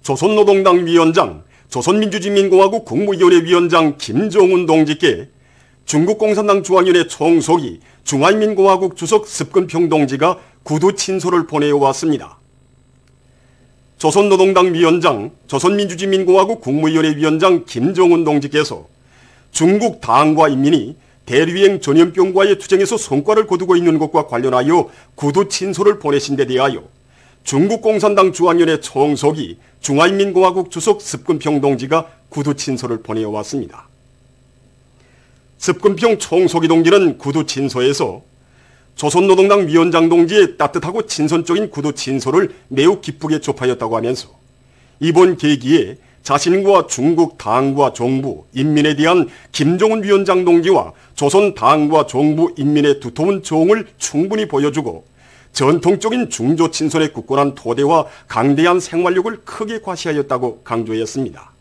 조선노동당 위원장, 조선민주주의민공화국 국무위원회 위원장 김정은 동지께 중국 공산당 중앙위원회 총석이 중화인민공화국 주석 습근평 동지가 구두 친서를 보내왔습니다. 조선노동당 위원장, 조선민주주의민공화국 국무위원회 위원장 김정은 동지께서 중국 당과 인민이 대류행 전염병과의 투쟁에서 성과를 거두고 있는 것과 관련하여 구두 친서를 보내신 데 대하여 중국 공산당 중앙위원회 총석이 중화인민공화국 주석 습근평 동지가 구두 친서를 보내왔습니다. 습근평 총석이 동지는 구두 친서에서 조선노동당 위원장 동지의 따뜻하고 친선적인 구두 친서를 매우 기쁘게 접하였다고 하면서 이번 계기에 자신과 중국 당과 정부, 인민에 대한 김정은 위원장 동지와 조선 당과 정부, 인민의 두터운 정을 충분히 보여주고 전통적인 중조 친선에 굳건한 토대와 강대한 생활력을 크게 과시하였다고 강조했습니다.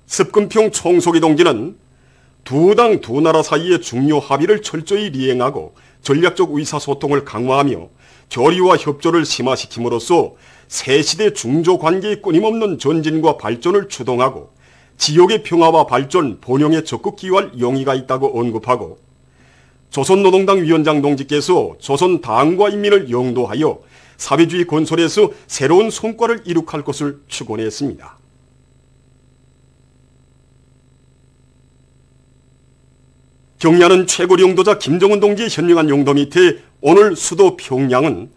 습근평 총석이 동지는 두 당 두 나라 사이의 중요 합의를 철저히 리행하고 전략적 의사소통을 강화하며 교류와 협조를 심화시킴으로써 새시대 중조 관계의 끊임없는 전진과 발전을 추동하고 지역의 평화와 발전, 번영에 적극 기여할 용의가 있다고 언급하고 조선노동당 위원장 동지께서 조선 당과 인민을 영도하여 사회주의 건설에서 새로운 성과를 이룩할 것을 축원했습니다. 경야는 최고 영도자 김정은 동지의 현명한 용도 밑에 오늘 수도 평양은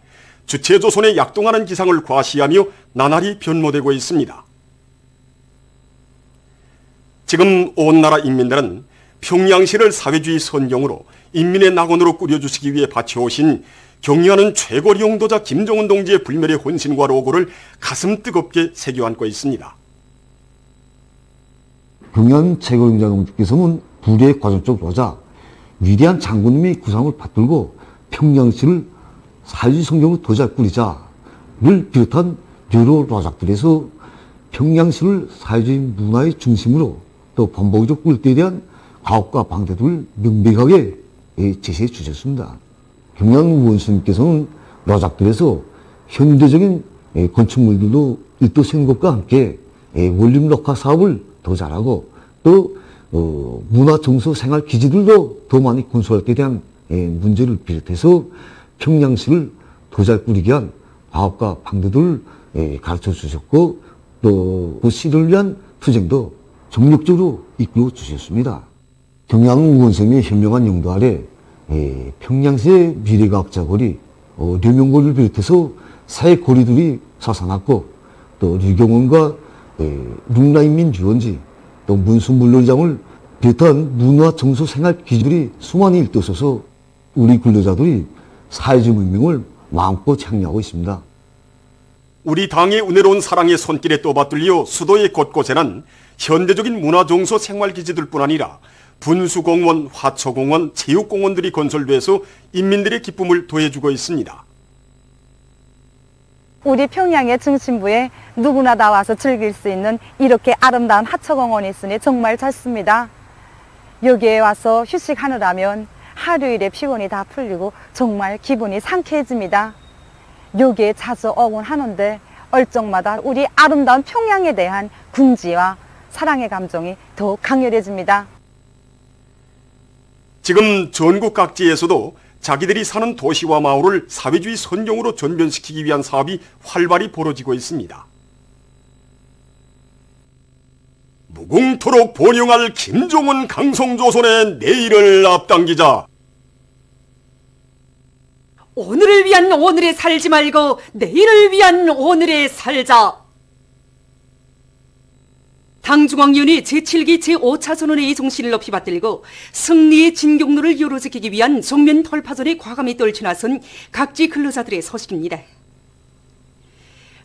주체조선에 약동하는 기상을 과시하며 나날이 변모되고 있습니다. 지금 온 나라 인민들은 평양시를 사회주의 선경으로 인민의 낙원으로 꾸려주시기 위해 바쳐오신 경야는 최고 영도자 김정은 동지의 불멸의 헌신과 로고를 가슴 뜨겁게 새겨안고 있습니다. 경양 최고 영도자 동지께서는 불의 과정적 로자, 위대한 장군님의 구상을 받들고 평양시를 사회주의 성경으로 더 잘 꾸리자를 비롯한 여러 로작들에서 평양시를 사회주의 문화의 중심으로 또 번복적 꿀 때에 대한 가옥과 방대들을 명백하게 제시해 주셨습니다. 경양 원수님께서는 로작들에서 현대적인 건축물들도 일도 세운 것과 함께 원룸 녹화 사업을 더 잘하고 또 문화 정서 생활 기지들도 더 많이 건설할 때 대한 문제를 비롯해서 평양시를 더 잘 꾸리기 위한 과학과 방대들을 가르쳐 주셨고 또 그 시를 위한 투쟁도 정력적으로 이끌어 주셨습니다. 경양 원생의 현명한 용도 아래 평양시의 미래과학자 거리, 류명거리를 비롯해서 사회 거리들이 솟아났고 또 류경원과 룽라인민 유원지 또 문수물놀이장을 비롯한 문화 정서 생활 기지들이 수많이 일떠서서 우리 근로자들이 사회주의 문명을 마음껏 창려하고 있습니다. 우리 당의 은혜로운 사랑의 손길에 떠받들려 수도의 곳곳에는 현대적인 문화 정서 생활 기지들뿐 아니라 분수공원, 화초공원, 체육공원들이 건설돼서 인민들의 기쁨을 더해주고 있습니다. 우리 평양의 중심부에 누구나 나와서 즐길 수 있는 이렇게 아름다운 하초공원이 있으니 정말 좋습니다. 여기에 와서 휴식하느라면 하루일의 피곤이 다 풀리고 정말 기분이 상쾌해집니다. 여기에 자주 오곤 하는데 얼적마다 우리 아름다운 평양에 대한 궁지와 사랑의 감정이 더 강렬해집니다. 지금 전국 각지에서도 자기들이 사는 도시와 마을을 사회주의 선경으로 전변시키기 위한 사업이 활발히 벌어지고 있습니다. 무궁토록 번영할 김정은 강성조선의 내일을 앞당기자. 오늘을 위한 오늘에 살지 말고 내일을 위한 오늘에 살자. 당중앙위원회 제7기 제5차 선언회의 정신을 높이 받들고 승리의 진격로를 이어지키기 위한 정면 돌파전에 과감히 떨쳐나선 각지 근로자들의 소식입니다.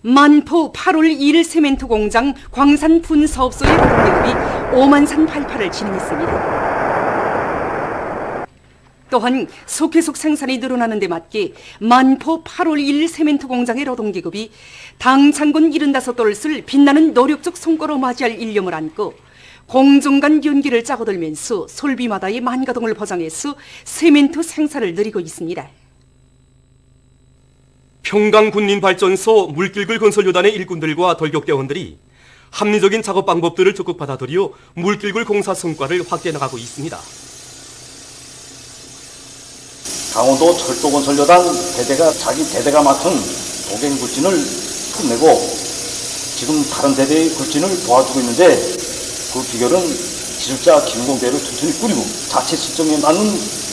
만포 8월 2일 세멘트 공장 광산 분사업소의 노동력이 5만산 발파를 진행했습니다. 또한 속회속 생산이 늘어나는 데 맞게 만포 8월 1일 세멘트 공장의 노동계급이 당 창군 75돌을 쓸 빛나는 노력적 성과로 맞이할 일념을 안고 공정 간 연기를 짜고들면서 솔비마다의 만가동을 보장해서 세멘트 생산을 늘리고 있습니다. 평강군림발전소 물길굴 건설요단의 일꾼들과 돌격대원들이 합리적인 작업 방법들을 적극 받아들여 물길굴 공사 성과를 확대해 나가고 있습니다. 강원도 철도건설요단 대대가 자기 대대가 맡은 도갱 굴진을 끝내고 지금 다른 대대의 굴진을 도와주고 있는데 그 비결은 기술자 기능공대를 튼튼히 꾸리고 자체 실정에 맞는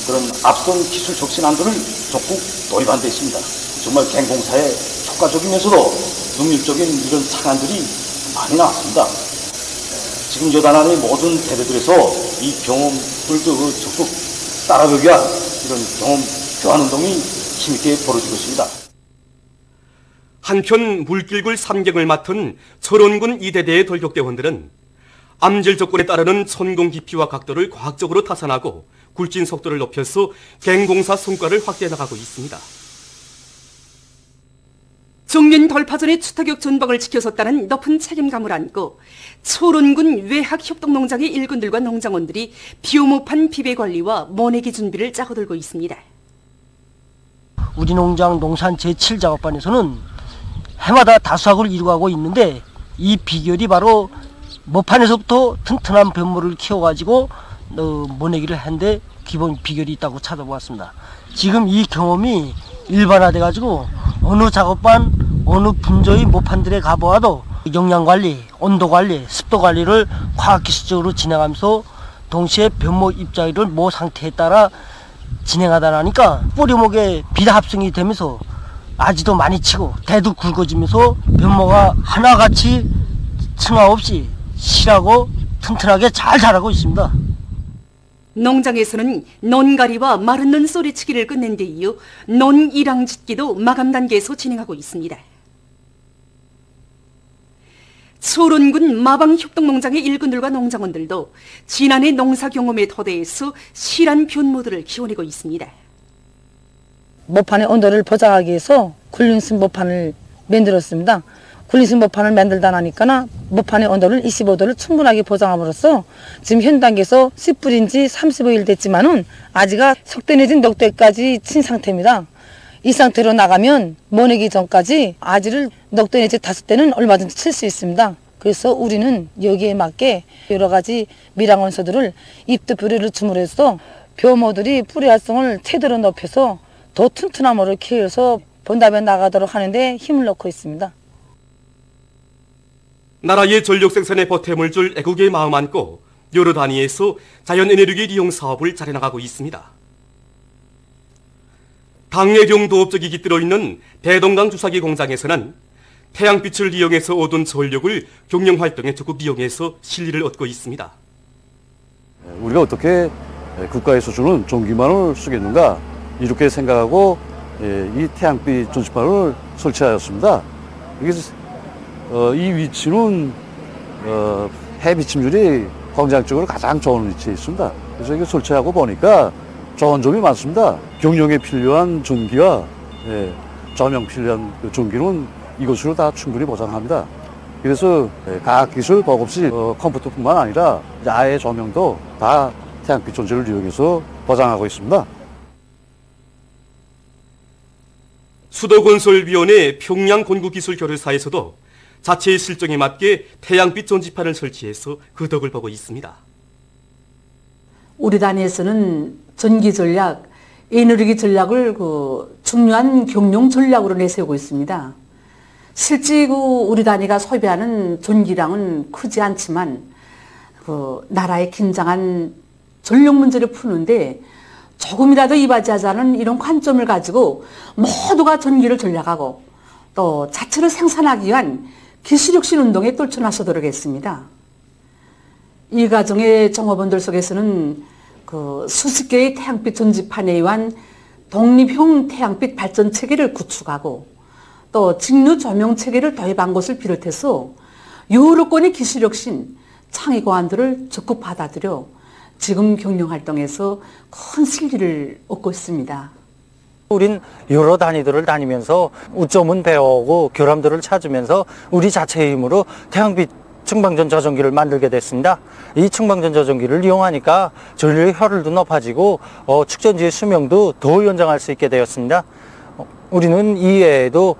그런 앞선 기술 혁신안들을 적극 도입한 데 있습니다. 정말 갱공사에 효과적이면서도 능률적인 이런 창안들이 많이 나왔습니다. 지금 요단 안의 모든 대대들에서 이 경험들도 적극 따라가기 위한 이런 경험 교환 운동이 힘있게 벌어지고 있습니다. 한편 물길굴 3경을 맡은 철원군 2대대의 돌격대원들은 암질 조건에 따르는 천공 깊이와 각도를 과학적으로 타산하고 굴진 속도를 높여서 갱공사 성과를 확대해 나가고 있습니다. 정면 돌파전의 추타격 전방을 지켜섰다는 높은 책임감을 안고 철원군 외학협동농장의 일꾼들과 농장원들이 비오모판 비배관리와 모내기 준비를 짜고들고 있습니다. 우리 농장 농산 제7작업반에서는 해마다 다수확을 이루어가고 있는데 이 비결이 바로 모판에서부터 튼튼한 변모를 키워가지고 모내기를 하는데 기본 비결이 있다고 찾아보았습니다. 지금 이 경험이 일반화돼가지고 어느 작업반, 어느 분조의 모판들에 가보아도 영양관리, 온도관리, 습도관리를 과학기술적으로 진행하면서 동시에 변모 입자위를 모 상태에 따라 진행하다 나니까 뿌리목의 비합성이 되면서 아지도 많이 치고 대도 굵어지면서 변모가 하나같이 층화 없이 실하고 튼튼하게 잘 자라고 있습니다. 농장에서는 논가리와 마른 논 소리치기를 끝낸 데 이어 논이랑 짓기도 마감 단계에서 진행하고 있습니다. 철원군 마방협동농장의 일꾼들과 농장원들도 지난해 농사 경험의 토대에서 실한 변모들을 키워내고 있습니다. 모판의 온도를 보장하기 위해서 굴림식 모판을 만들었습니다. 굴림식 모판을 만들다 나니까 모판의 온도를 25도를 충분하게 보장함으로써 지금 현 단계에서 씨 뿌린 지 35일 됐지만은 아직은 속대 내진 넉대까지 친 상태입니다. 이 상태로 나가면 모내기 전까지 아지를 넉대 내지 5대는 얼마든지 칠 수 있습니다. 그래서 우리는 여기에 맞게 여러 가지 밀양원소들을 잎도 뿌리를 줌으로써 벼모들이 뿌리 활성을 최대로 높여서 더 튼튼함으로 키워서 본답에 나가도록 하는데 힘을 넣고 있습니다. 나라의 전력 생산에 보탬을 줄 애국의 마음 안고 여러 단위에서 자연에너지 이용 사업을 잘해나가고 있습니다. 당내령 도업적이 깃들어 있는 대동강 주사기 공장에서는 태양빛을 이용해서 얻은 전력을 경영활동에 적극 이용해서 실리를 얻고 있습니다. 우리가 어떻게 국가에서 주는 전기만을 쓰겠는가 이렇게 생각하고 이 태양빛 전지판을 설치하였습니다. 이 위치는 해 비침률이 광장 쪽으로 가장 좋은 위치에 있습니다. 그래서 이게 설치하고 보니까 좋은 점이 많습니다. 경영에 필요한 전기와 조명 필요한 전기는 이것으로 다 충분히 보장합니다. 그래서 과학기술 보급시 컴퓨터뿐만 아니라 아예 조명도 다 태양빛 전지를 이용해서 보장하고 있습니다. 수도건설위원회 평양건국기술교류사에서도 자체의 실정에 맞게 태양빛 전지판을 설치해서 그 덕을 보고 있습니다. 우리 단위에서는 전기 전략, 에너지 전략을 중요한 경영 전략으로 내세우고 있습니다. 실제 우리 단위가 소비하는 전기량은 크지 않지만 나라의 긴장한 전력 문제를 푸는데 조금이라도 이바지하지 않은 이런 관점을 가지고 모두가 전기를 전략하고 또 자체를 생산하기 위한 기술혁신 운동에 떨쳐나서도록 했습니다. 이 과정의 종업원들 속에서는 수십 개의 태양빛 전지판에 의한 독립형 태양빛 발전 체계를 구축하고 또 직류 조명 체계를 도입한 것을 비롯해서 여러 건의 기술혁신, 창의 고안들을 적극 받아들여 지금 경영활동에서 큰 실리를 얻고 있습니다. 우린 여러 단위들을 다니면서 우점은 배워오고 결함들을 찾으면서 우리 자체의 힘으로 태양빛 측방전 저전기를 만들게 됐습니다. 이 측방전 저전기를 이용하니까 전력의 효율도 높아지고 축전지의 수명도 더 연장할 수 있게 되었습니다. 우리는 이외에도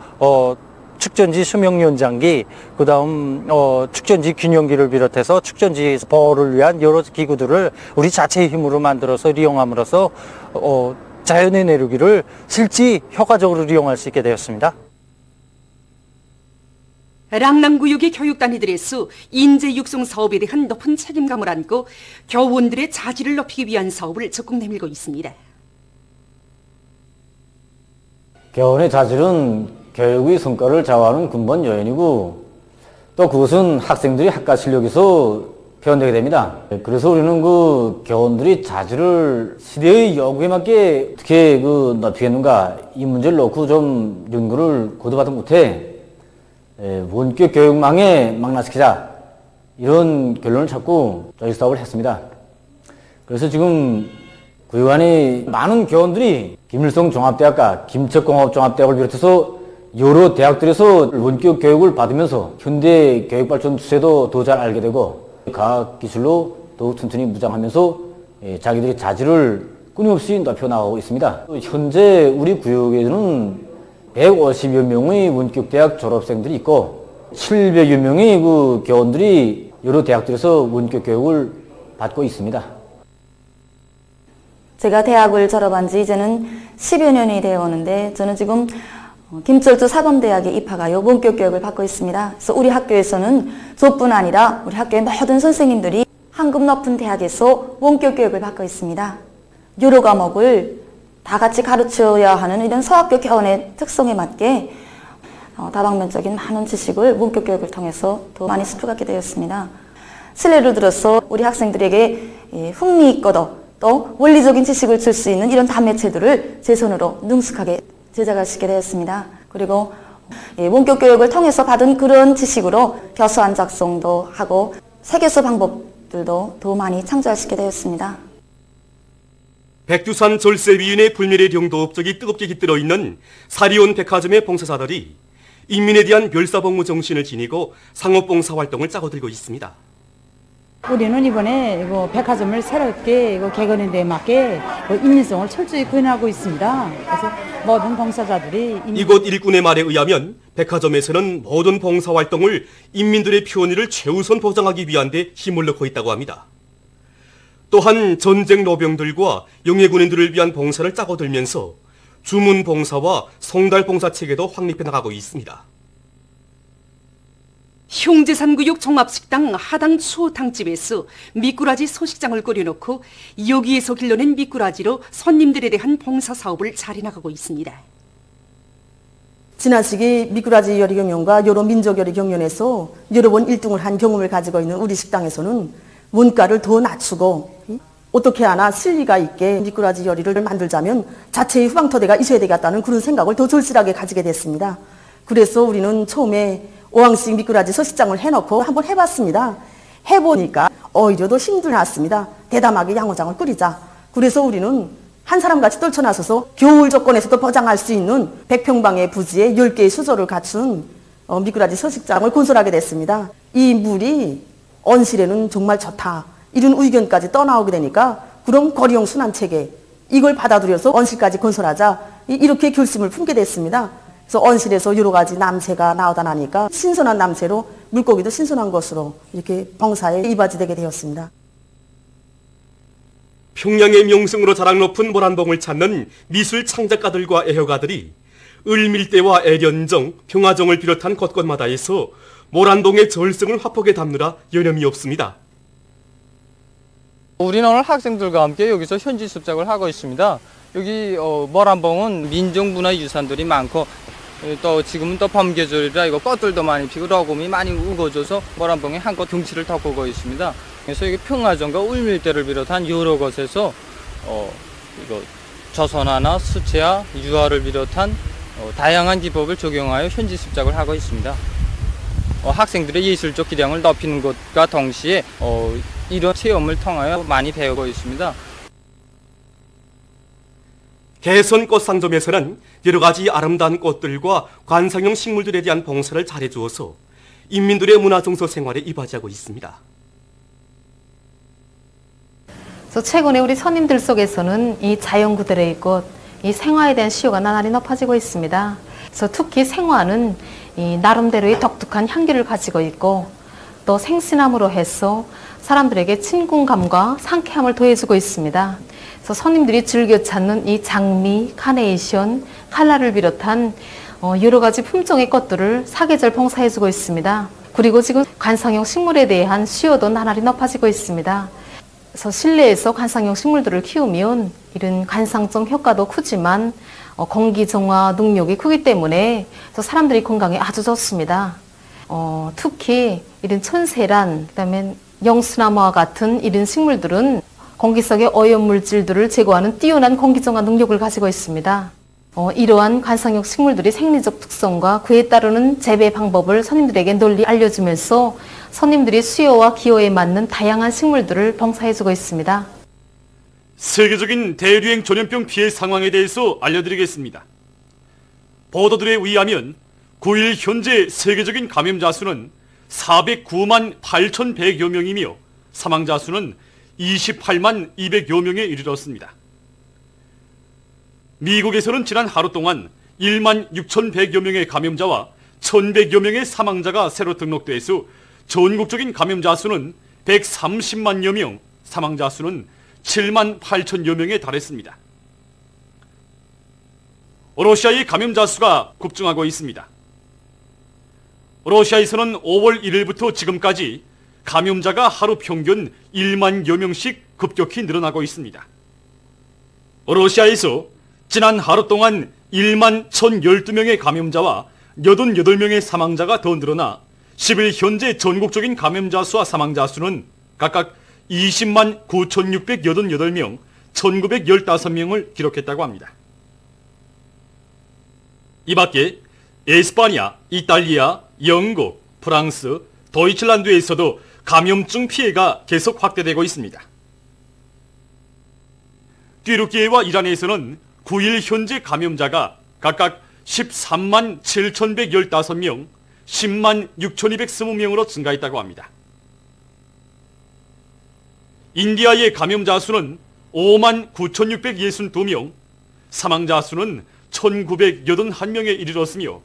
축전지 수명연장기, 그 다음 축전지 균형기를 비롯해서 축전지 보호를 위한 여러 기구들을 우리 자체의 힘으로 만들어서 이용함으로써 자연의 내루기를 실제 효과적으로 이용할 수 있게 되었습니다. 랑남구역의 교육단위들의 수, 인재 육성 사업에 대한 높은 책임감을 안고 교원들의 자질을 높이기 위한 사업을 적극 내밀고 있습니다. 교원의 자질은 교육의 성과를 좌우하는 근본 요인이고 또 그것은 학생들이 학과 실력에서 표현되게 됩니다. 그래서 우리는 그 교원들이 자질을 시대의 요구에 맞게 어떻게 높이겠는가 이 문제를 놓고 좀 연구를 거듭하던 끝에 원격 교육망에 망라시키자 이런 결론을 찾고 저희 사업을 했습니다. 그래서 지금 구의관이 많은 교원들이 김일성 종합대학과 김책공업종합대학을 비롯해서 여러 대학들에서 원격 교육을 받으면서 현대 교육 발전 추세도 더 잘 알게 되고 과학 기술로 더욱 튼튼히 무장하면서 자기들의 자질을 끊임없이 높여 나가고 있습니다. 현재 우리 구역에는 150여 명의 원격 대학 졸업생들이 있고 700여 명의 그 교원들이 여러 대학들에서 원격 교육을 받고 있습니다. 제가 대학을 졸업한 지 이제는 10여 년이 되었는데 저는 지금 김철주 사범대학에 입학하여 원격 교육을 받고 있습니다. 그래서 우리 학교에서는 저뿐 아니라 우리 학교의 모든 선생님들이 한급 높은 대학에서 원격 교육을 받고 있습니다. 여러 과목을 다 같이 가르쳐야 하는 이런 서학교 교원의 특성에 맞게 다방면적인 많은 지식을 원격 교육을 통해서 더 많이 습득하게 되었습니다. 실례를 들어서 우리 학생들에게 흥미있고도 또 원리적인 지식을 줄 수 있는 이런 단매체들을 제 손으로 능숙하게 제작할 수 있게 되었습니다. 그리고 원격 교육을 통해서 받은 그런 지식으로 교수안 작성도 하고 세계서 방법들도 더 많이 창조할 수 있게 되었습니다. 백두산 절세위인의 불멸의령도 업적이 뜨겁게 깃들어 있는 사리온 백화점의 봉사자들이 인민에 대한 멸사복무 정신을 지니고 상업봉사 활동을 짜고 들고 있습니다. 우리는 이번에 백화점을 새롭게 개건한 데에 맞게 인민성을 철저히 구현하고 있습니다. 그래서 모든 봉사자들이 이곳 일꾼의 말에 의하면 백화점에서는 모든 봉사 활동을 인민들의 편의를 최우선 보장하기 위한 데 힘을 넣고 있다고 합니다. 또한 전쟁 노병들과 영예군인들을 위한 봉사를 짜고 들면서 주문 봉사와 성달 봉사 체계도 확립해 나가고 있습니다. 형제산구역 종합식당 하당 추어탕집에서 미꾸라지 소식장을 꾸려놓고 여기에서 길러낸 미꾸라지로 손님들에 대한 봉사사업을 잘해나가고 있습니다. 지난 시기 미꾸라지 요리 경연과 여러 민족 요리 경연에서 여러 번 1등을 한 경험을 가지고 있는 우리 식당에서는 원가를 더 낮추고 어떻게 하나 실리가 있게 미꾸라지 요리를 만들자면 자체의 후방토대가 있어야 되겠다는 그런 생각을 더 절실하게 가지게 됐습니다. 그래서 우리는 처음에 5항씩 미꾸라지 서식장을 해놓고 한번 해봤습니다. 해보니까 오히려 더 힘들었습니다. 대담하게 양어장을 끓이자. 그래서 우리는 한 사람같이 떨쳐나서서 겨울 조건에서도 보장할 수 있는 100평방의 부지에 10개의 수조를 갖춘 미꾸라지 서식장을 건설하게 됐습니다. 이 물이 온실에는 정말 좋다. 이런 의견까지 떠나오게 되니까 그럼 거리형 순환체계 이걸 받아들여서 온실까지 건설하자. 이렇게 결심을 품게 됐습니다. 그래서 온실에서 여러 가지 남새가 나오다 나니까 신선한 남새로 물고기도 신선한 것으로 이렇게 봉사에 이바지되게 되었습니다. 평양의 명성으로 자랑 높은 모란봉을 찾는 미술 창작가들과 애호가들이 을밀대와 애련정, 평화정을 비롯한 곳곳마다에서 모란봉의 절성을 화폭에 담느라 여념이 없습니다. 우리는 오늘 학생들과 함께 여기서 현지 습작을 하고 있습니다. 여기 모란봉은 민족문화유산들이 많고 또 지금은 또 봄 계절이라 이거 꽃들도 많이 피고 러금이 많이 우거져서 모란봉에 한껏 경치를 덮고 있습니다. 그래서 여기 평화정과 울밀대를 비롯한 여러 곳에서 이거 조선화나 수채화, 유화를 비롯한 다양한 기법을 적용하여 현지 습작을 하고 있습니다. 학생들의 예술적 기량을 높이는 것과 동시에 이런 체험을 통하여 많이 배우고 있습니다. 개선꽃 상점에서는 여러 가지 아름다운 꽃들과 관상용 식물들에 대한 봉사를 잘해주어서 인민들의 문화정서 생활에 이바지하고 있습니다. 그래서 최근에 우리 손님들 속에서는 이 자연구들의 꽃, 이 생화에 대한 시효가 나날이 높아지고 있습니다. 그래서 특히 생화는 이 나름대로의 독특한 향기를 가지고 있고 또 생신함으로 해서 사람들에게 친근감과 상쾌함을 더해주고 있습니다. 그래서 손님들이 즐겨 찾는 이 장미, 카네이션, 칼라를 비롯한 여러 가지 품종의 꽃들을 사계절 봉사해주고 있습니다. 그리고 지금 관상용 식물에 대한 수요도 나날이 높아지고 있습니다. 그래서 실내에서 관상용 식물들을 키우면 이런 관상적 효과도 크지만 공기 정화 능력이 크기 때문에 사람들이 건강에 아주 좋습니다. 특히 이런 천세란, 그다음에 영수나무와 같은 이런 식물들은 공기 속의 오염물질들을 제거하는 뛰어난 공기정화 능력을 가지고 있습니다. 이러한 관상용 식물들이 생리적 특성과 그에 따르는 재배 방법을 손님들에게 널리 알려주면서 손님들이 수요와 기호에 맞는 다양한 식물들을 봉사해주고 있습니다. 세계적인 대류행 전염병 피해 상황에 대해서 알려드리겠습니다. 보도들에 의하면 9일 현재 세계적인 감염자 수는 409만 8,100여 명이며 사망자 수는 28만 200여 명에 이르렀습니다. 미국에서는 지난 하루 동안 1만 6,100여 명의 감염자와 1,100여 명의 사망자가 새로 등록돼서 전국적인 감염자 수는 130만여 명, 사망자 수는 7만 8천여 명에 달했습니다. 러시아의 감염자 수가 급증하고 있습니다. 러시아에서는 5월 1일부터 지금까지 감염자가 하루 평균 1만여 명씩 급격히 늘어나고 있습니다. 러시아에서 지난 하루 동안 1만 1,012명의 감염자와 88명의 사망자가 더 늘어나 10일 현재 전국적인 감염자 수와 사망자 수는 각각 20만 9,688명, 1,915명을 기록했다고 합니다. 이 밖에 에스파냐, 이탈리아, 영국, 프랑스, 도이칠란드에서도 감염증 피해가 계속 확대되고 있습니다. 튀르키예와 이란에서는 9일 현재 감염자가 각각 13만 7,115명, 10만 6,220명으로 증가했다고 합니다. 인디아의 감염자 수는 5만 9,662명, 사망자 수는 1,981명에 이르렀으며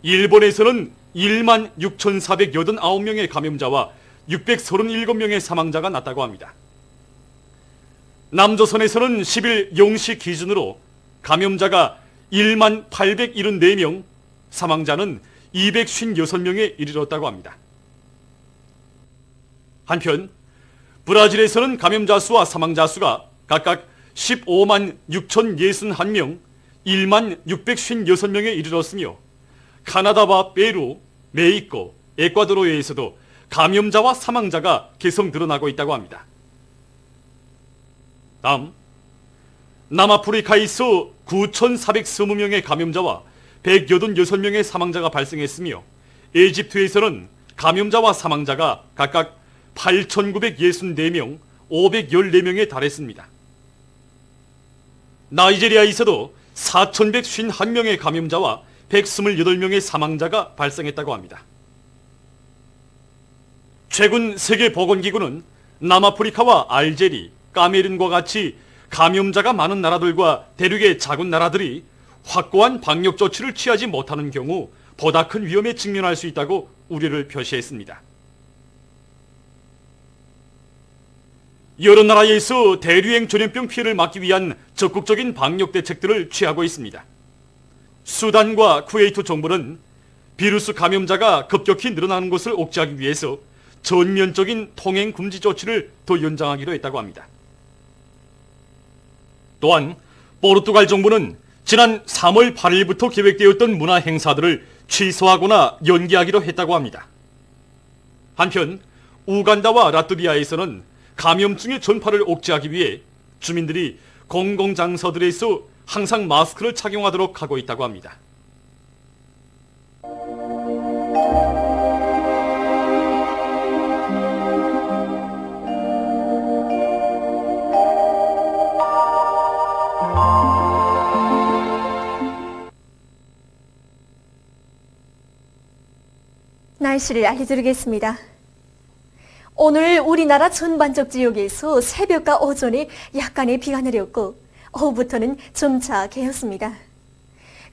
일본에서는 1만 6,489명의 감염자와 637명의 사망자가 났다고 합니다. 남조선에서는 10일 0시 기준으로 감염자가 1만 874명, 사망자는 256명에 이르렀다고 합니다. 한편 브라질에서는 감염자 수와 사망자 수가 각각 15만 6,061명, 1만 656명에 이르렀으며 카나다와 페루, 멕시코, 에콰도르에서도 감염자와 사망자가 계속 늘어나고 있다고 합니다. 다음, 남아프리카에서 9,420명의 감염자와 186명의 사망자가 발생했으며 에집트에서는 감염자와 사망자가 각각 8,964명, 514명에 달했습니다. 나이지리아에서도 4,151명의 감염자와 128명의 사망자가 발생했다고 합니다. 최근 세계보건기구는 남아프리카와 알제리, 카메룬과 같이 감염자가 많은 나라들과 대륙의 작은 나라들이 확고한 방역 조치를 취하지 못하는 경우 보다 큰 위험에 직면할 수 있다고 우려를 표시했습니다. 여러 나라에서 대류행 전염병 피해를 막기 위한 적극적인 방역 대책들을 취하고 있습니다. 수단과 쿠웨이트 정부는 비루스 감염자가 급격히 늘어나는 것을 억제하기 위해서 전면적인 통행 금지 조치를 더 연장하기로 했다고 합니다. 또한 포르투갈 정부는 지난 3월 8일부터 계획되었던 문화 행사들을 취소하거나 연기하기로 했다고 합니다. 한편 우간다와 라트비아에서는 감염증의 전파를 억제하기 위해 주민들이 공공장소들에서 항상 마스크를 착용하도록 하고 있다고 합니다. 날씨를 알려드리겠습니다. 오늘 우리나라 전반적 지역에서 새벽과 오전에 약간의 비가 내렸고 오후부터는 점차 개었습니다.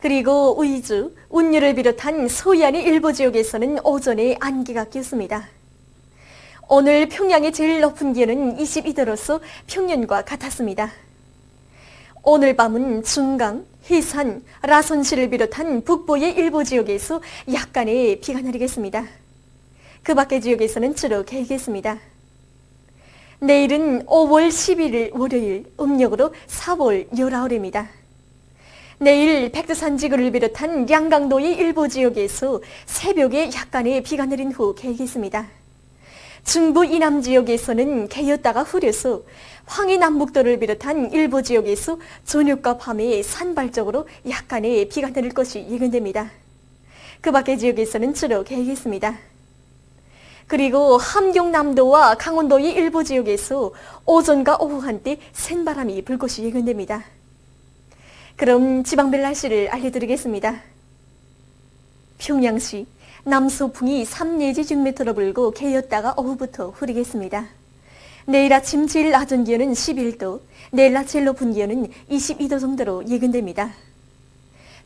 그리고 의주, 운유를 비롯한 소이안의 일부 지역에서는 오전에 안개가 꼈습니다. 오늘 평양의 제일 높은 기온은 22도로서 평년과 같았습니다. 오늘 밤은 중강, 해산, 라선시를 비롯한 북부의 일부 지역에서 약간의 비가 내리겠습니다. 그 밖의 지역에서는 주로 개겠습니다. 내일은 5월 11일 월요일, 음력으로 4월 19일입니다. 내일 백두산지구를 비롯한 양강도의 일부 지역에서 새벽에 약간의 비가 내린 후 개겠습니다. 중부 이남 지역에서는 개였다가 흐려서 황해남북도를 비롯한 일부 지역에서 저녁과 밤에 산발적으로 약간의 비가 내릴 것이 예견됩니다. 그 밖의 지역에서는 주로 개겠습니다. 그리고 함경남도와 강원도의 일부 지역에서 오전과 오후 한때 센바람이 불 것이 예견됩니다. 그럼 지방별 날씨를 알려드리겠습니다. 평양시 남서풍이 3 내지 6m로 불고 개였다가 오후부터 흐리겠습니다. 내일 아침 제일 낮은 기온은 11도, 내일 낮 제일 높은 기온은 22도 정도로 예견됩니다.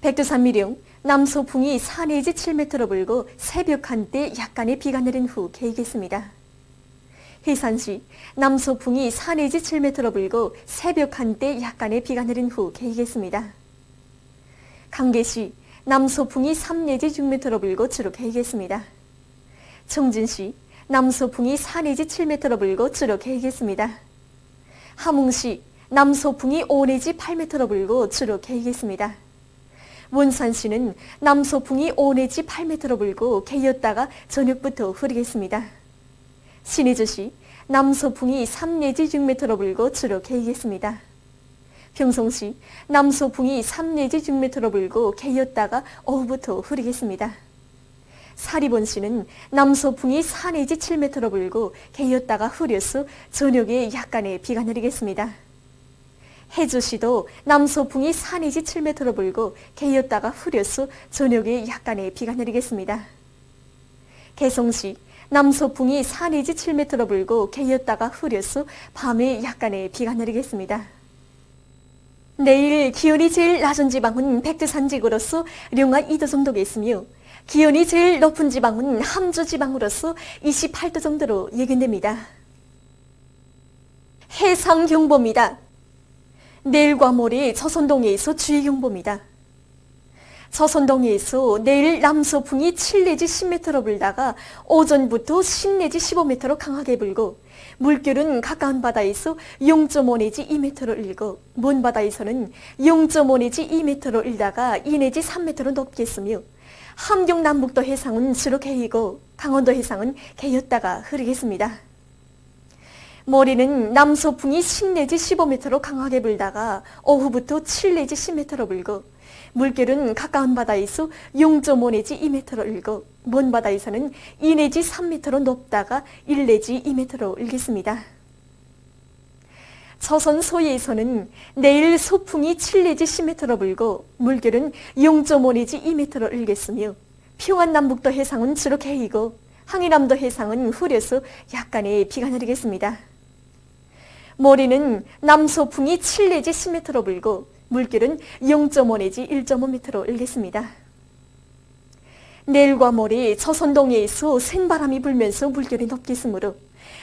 백두산미령 남서풍이 4 내지 7m로 불고 새벽 한때 약간의 비가 내린 후 개겠습니다. 해산시 남서풍이 4 내지 7m로 불고 새벽 한때 약간의 비가 내린 후 개겠습니다. 강계시 남서풍이 3 내지 6m로 불고 주로 개겠습니다. 청진시 남서풍이 4 내지 7m로 불고 주로 개겠습니다. 함흥시 남서풍이 5 내지 8m로 불고 주로 개겠습니다. 원산시는 남서풍이 5 내지 8m로 불고 개였다가 저녁부터 흐리겠습니다. 신의주시 남서풍이 3 내지 6m로 불고 주로 개겠습니다. 평성시 남서풍이 3 내지 6m로 불고 개였다가 오후부터 흐리겠습니다. 사리본시는 남서풍이 4 내지 7m로 불고 개였다가 흐려서 저녁에 약간의 비가 내리겠습니다. 해주시도 남서풍이 4 내지 7m로 불고 개였다가 흐려서 저녁에 약간의 비가 내리겠습니다. 개성시 남서풍이 4 내지 7m로 불고 개였다가 흐려서 밤에 약간의 비가 내리겠습니다. 내일 기온이 제일 낮은 지방은 백두산지구로서 령화 2도 정도겠으며 기온이 제일 높은 지방은 함주 지방으로서 28도 정도로 예견됩니다. 해상경보입니다. 내일과 모레 서선동해에서 주의경보입니다. 서선동해에서 내일 남서풍이 7 내지 10m로 불다가 오전부터 10 내지 15m로 강하게 불고 물결은 가까운 바다에서 0.5 내지 2m로 일고 먼 바다에서는 0.5 내지 2m로 일다가 2 내지 3m로 높겠으며 함경 남북도 해상은 주로 개이고 강원도 해상은 개였다가 흐리겠습니다. 모레는 남서풍이 10 내지 15m로 강하게 불다가 오후부터 7 내지 10m로 불고 물결은 가까운 바다에서 0.5 내지 2m로 일고 먼 바다에서는 2 내지 3m로 높다가 1 내지 2m로 일겠습니다. 서선 소해에서는 내일 소풍이 7 내지 10m로 불고 물결은 0.5 내지 2m로 일겠으며 평안남북도 해상은 주로 개이고 항해남도 해상은 흐려서 약간의 비가 내리겠습니다. 모레는 남서풍이 7 내지 10m로 불고 물결은 0.5 내지 1.5m로 일겠습니다. 내일과 모레 서선동해에서 센바람이 불면서 물결이 높겠으므로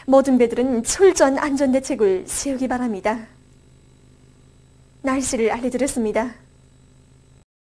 모든 배들은 철저한 안전대책을 세우기 바랍니다. 날씨를 알려드렸습니다.